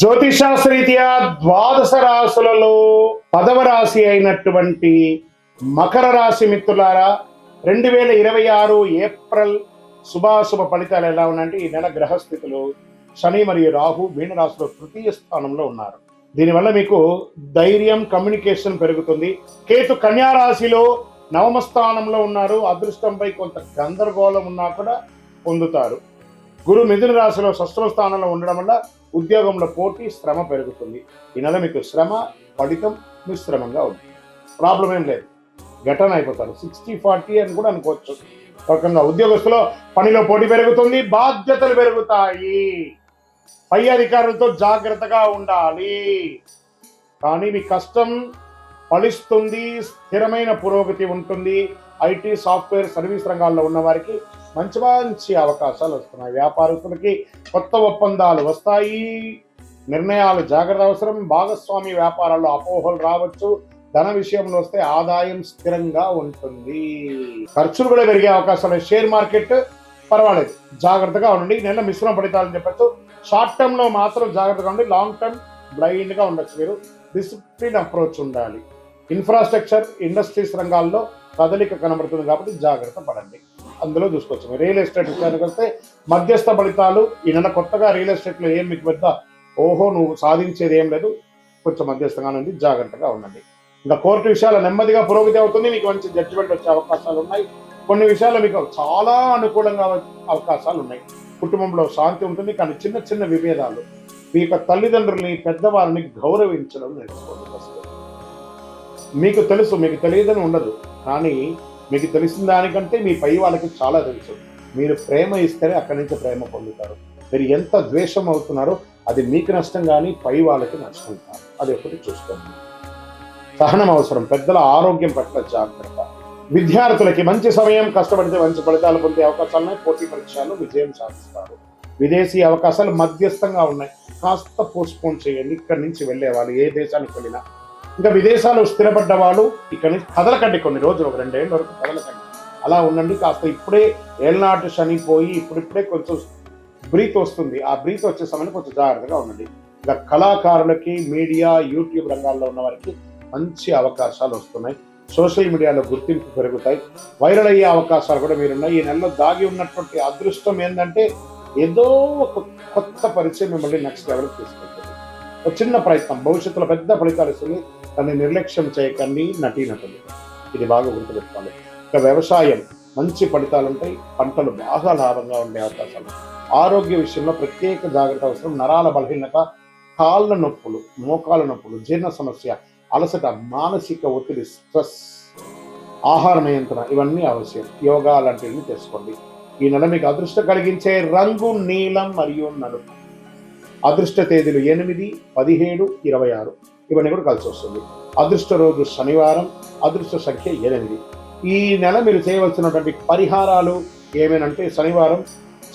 జ్యోతిషాస్త్రరీత్యా ద్వాదశ రాశులలో 10వ రాశి అయినటువంటి మకర రాశి మిత్రులారా 2026 ఏప్రిల్ శుభాశుభ ఫలితాలు ఎలా ఉన్నాయంటే ఈ నెల గ్రహస్థితులు శని మరియు రాహు మీన రాశిలో తృతీయ స్థానంలో ఉన్నారు. దీనివల్ల మీకు ధైర్యం, కమ్యూనికేషన్ పెరుగుతుంది. కేతు కన్యా రాశిలో నవమ స్థానంలో ఉన్నారు. అదృష్టంపై కొంత గందరగోళం ఉన్నా కూడా పొందుతారు. గురు మిథున రాశిలో షష్ఠమ స్థానంలో ఉండడం వల్ల ఉద్యోగంలో పోటీ, శ్రమ పెరుగుతుంది. ఈ నెల మీకు శ్రమ, ఫలితం మిశ్రమంగా ఉంది. ప్రాబ్లం ఏం లేదు, ఘటన అయిపోతారు. 60-40 అని కూడా అనుకోవచ్చు. రకంగా ఉద్యోగస్తులో పనిలో పోటీ పెరుగుతుంది, బాధ్యతలు పెరుగుతాయి. పై అధికారులతో జాగ్రత్తగా ఉండాలి. కానీ మీ కష్టం ఫలిస్తుంది, స్థిరమైన పురోగతి ఉంటుంది. ఐటీ, సాఫ్ట్వేర్, సర్వీస్ రంగాల్లో ఉన్న వారికి మంచి మంచి అవకాశాలు వస్తున్నాయి. వ్యాపారస్తులకి కొత్త ఒప్పందాలు వస్తాయి. నిర్ణయాలు జాగ్రత్త అవసరం. భాగస్వామి వ్యాపారాల్లో అపోహలు రావచ్చు. ధన విషయంలో వస్తే ఆదాయం స్థిరంగా ఉంటుంది. ఖర్చులు కూడా పెరిగే అవకాశాలు. షేర్ మార్కెట్ పర్వాలేదు, జాగ్రత్తగా ఉండండి. నెల మిశ్రమ ఫలితాలని చెప్పచ్చు. షార్ట్ టర్మ్ లో మాత్రం జాగ్రత్తగా ఉండి, లాంగ్ టర్మ్ బ్లైండ్ గా ఉండొచ్చు. మీరు డిసిప్లిన్ అప్రోచ్ ఉండాలి. ఇన్ఫ్రాస్ట్రక్చర్, ఇండస్ట్రీస్ రంగాల్లో కదలిక కనబడుతుంది కాబట్టి జాగ్రత్త పడండి. అందులో చూసుకోవచ్చు. రియల్ ఎస్టేట్ విషయానికి వస్తే మధ్యస్థ ఫలితాలు. ఈ నెల కొత్తగా రియల్ ఎస్టేట్ లో ఏం మీకు పెద్ద నువ్వు సాధించేది ఏం లేదు, కొంచెం మధ్యస్థంగా ఉంది, జాగ్రత్తగా ఉండండి. ఇంకా కోర్టు విషయాలు నెమ్మదిగా పురోగతి అవుతుంది. మీకు మంచి జడ్జిమెంట్ వచ్చే అవకాశాలు ఉన్నాయి. కొన్ని విషయాల్లో మీకు చాలా అనుకూలంగా అవకాశాలు ఉన్నాయి. కుటుంబంలో శాంతి ఉంటుంది. కానీ చిన్న చిన్న విభేదాలు. మీ యొక్క తల్లిదండ్రుల్ని, పెద్దవారిని గౌరవించడం నేర్చుకోండి. మీకు తెలుసు, మీకు తెలియదని ఉండదు. కానీ మీకు తెలిసిన దానికంటే మీ పై వాళ్ళకి చాలా తెలుసు. మీరు ప్రేమ ఇస్తేనే అక్కడి నుంచి ప్రేమ పొందుతారు. మీరు ఎంత ద్వేషం అవుతున్నారో అది మీకు నష్టం, కానీ పై వాళ్ళకి నష్టం కాదు. అది ఒకటి చూసుకోండి. సహనం అవసరం. పెద్దల ఆరోగ్యం పట్ల జాగ్రత్త. విద్యార్థులకి మంచి సమయం. కష్టపడితే మంచి ఫలితాలు పొందే అవకాశాలున్నాయి. పోటీ పరీక్షలు విజయం సాధిస్తారు. విదేశీ అవకాశాలు మధ్యస్థంగా ఉన్నాయి. కాస్త పోస్ట్పోన్ చేయండి. ఇక్కడి నుంచి వెళ్ళే వాళ్ళు ఏ దేశానికి వెళ్ళినా. ఇంకా విదేశాలు స్థిరపడ్డ వాళ్ళు ఇక్కడ నుంచి కదలకండి. కొన్ని రోజులు, ఒక 2 ఏళ్ళ వరకు కదలకండి. అలా ఉండండి. కాస్త ఇప్పుడే ఏళ్ళనాటి శనిపోయి ఇప్పుడిప్పుడే కొంచెం బ్రీత్ వస్తుంది. ఆ బ్రీత్ వచ్చే సమయాన్ని కొంచెం జాగ్రత్తగా ఉండండి. ఇంకా కళాకారులకి, మీడియా, యూట్యూబ్ రంగాల్లో ఉన్న వారికి మంచి అవకాశాలు వస్తున్నాయి. సోషల్ మీడియాలో గుర్తింపు పెరుగుతాయి. వైరల్ అయ్యే అవకాశాలు కూడా మీరున్నాయి. ఈ నెలలో దాగి ఉన్నటువంటి అదృష్టం ఏంటంటే ఏదో ఒక కొత్త పరిచయం మిమ్మల్ని నెక్స్ట్ లెవెల్కి తీసుకెళ్తుంది. ఒక చిన్న ప్రయత్నం భవిష్యత్తులో పెద్ద ఫలితాలు ఇస్తుంది. దాన్ని నిర్లక్ష్యం చేయకండి. నటీనటులు ఇది బాగా గుర్తుపెట్టుకోవాలి. ఇక వ్యవసాయం మంచి ఫలితాలు ఉంటాయి. పంటలు బాగా లాభంగా ఉండే అవకాశాలు. ఆరోగ్య విషయంలో ప్రత్యేక జాగ్రత్త అవసరం. నరాల బలహీనత, కాళ్ళ నొప్పులు, మోకాళ్ళ నొప్పులు, జీర్ణ సమస్య, అలసట, మానసిక ఒత్తిడి, స్ట్రెస్, ఆహార నియంత్రణ ఇవన్నీ అవశ్యం. యోగా లాంటివి చేసుకోండి. ఈ నెల మీకు అదృష్టం కలిగించే రంగు నీలం మరియు నలుపు. అదృష్ట తేదీలు 8, 17, 26 ఇవన్నీ కూడా కలిసి వస్తుంది. అదృష్ట రోజు శనివారం. అదృష్ట సంఖ్య 8. ఈ నెల మీరు చేయవలసినటువంటి పరిహారాలు ఏమేనంటే శనివారం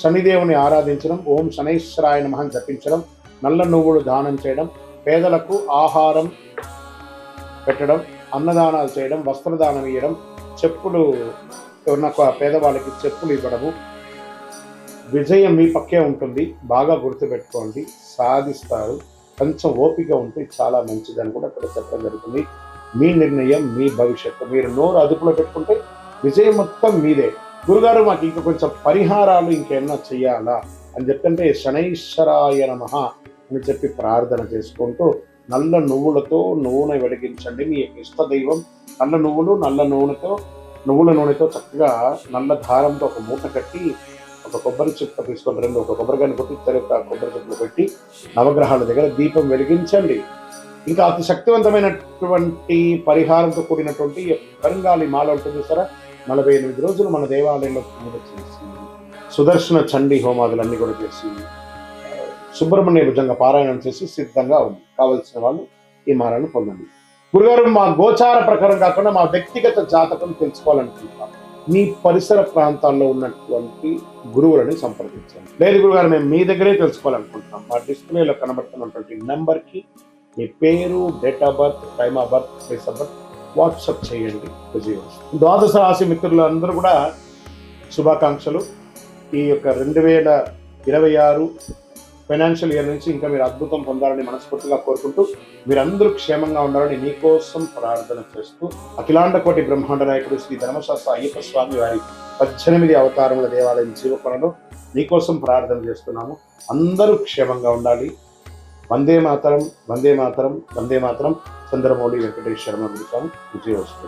శనిదేవుని ఆరాధించడం, ఓం శనైశ్వరాయ నమః జపించడం, నల్ల నువ్వులు దానం చేయడం, పేదలకు ఆహారం పెట్టడం, అన్నదానాలు చేయడం, వస్త్రదానం ఇవ్వడం, చెప్పులు ఎవరన్నా పేదవాళ్ళకి చెప్పులు ఇవ్వడము. విజయం మీ పక్కే ఉంటుంది. బాగా గుర్తుపెట్టుకోండి, సాధిస్తారు. కొంచెం ఓపిక ఉంటే చాలా మంచిదని కూడా ఇక్కడ చెప్పడం జరుగుతుంది. మీ నిర్ణయం, మీ భవిష్యత్తు. మీరు నోరు అదుపులో పెట్టుకుంటే విజయం మొత్తం మీదే. గురుగారు మాకు ఇంకా కొంచెం పరిహారాలు ఇంకేమన్నా చెయ్యాలా అని చెప్తుంటే శనైశ్వరాయ నమః అని చెప్పి ప్రార్థన చేసుకుంటూ నల్ల నువ్వులతో నూనె వెలిగించండి. మీ ఇష్టదైవం నల్ల నువ్వులు, నువ్వుల నూనెతో చక్కగా నల్ల దారంతో ఒక మూట కట్టి ఒక కొబ్బరి చుక్క తీసుకొని ఒక కొబ్బరికాయను కొట్టి కొబ్బరి చుక్కలు పెట్టి నవగ్రహాల దగ్గర దీపం వెలిగించండి. ఇంకా అతి శక్తివంతమైనటువంటి పరిహారంతో కూడినటువంటి కరింగాలి మాల ఉంటుంది సరే. 48 రోజులు మన దేవాలయంలో పూజ చేసి సుదర్శన చండీ హోమాదులన్నీ కూడా చేసి సుబ్రహ్మణ్య భుజంగా పారాయణం చేసి సిద్ధంగా ఉంది. కావలసిన వాళ్ళు ఈ మాలను పొందండి. గురుగారు మా గోచార ప్రకారం కాకుండా మా వ్యక్తిగత జాతకం తెలుసుకోవాలనుకుంటున్నాం. మీ పరిసర ప్రాంతాల్లో ఉన్నటువంటి గురువులని సంప్రదించండి. లేదు గురుగారు మేము మీ దగ్గరే తెలుసుకోవాలనుకుంటున్నాం. మా డిస్ప్లేలో కనబడుతున్నటువంటి నెంబర్కి మీ పేరు, date of birth, time of birth, place of birth WhatsApp చేయండి. ద్వాదశ రాశి మిత్రులందరూ కూడా శుభాకాంక్షలు. ఈ యొక్క 2026 ఫైనాన్షియల్ ఇయర్ నుంచి ఇంకా మీరు అద్భుతం పొందాలని మనస్ఫూర్తిగా కోరుకుంటూ మీరందరూ క్షేమంగా ఉండాలని మీకోసం ప్రార్థన చేస్తూ అఖిలాండ కోటి బ్రహ్మాండ నాయకుడు శ్రీ ధర్మశాస్త్ర అయ్యప్ప స్వామి వారి 18 అవతారముల దేవాలయం జీవకొనలో మీకోసం ప్రార్థన చేస్తున్నాము. అందరూ క్షేమంగా ఉండాలి. వందే మాతరం, వందే మాతరం, వందే మాతరం. చంద్రమౌళి వెంకటేష్ శర్మ విజయోస్తు.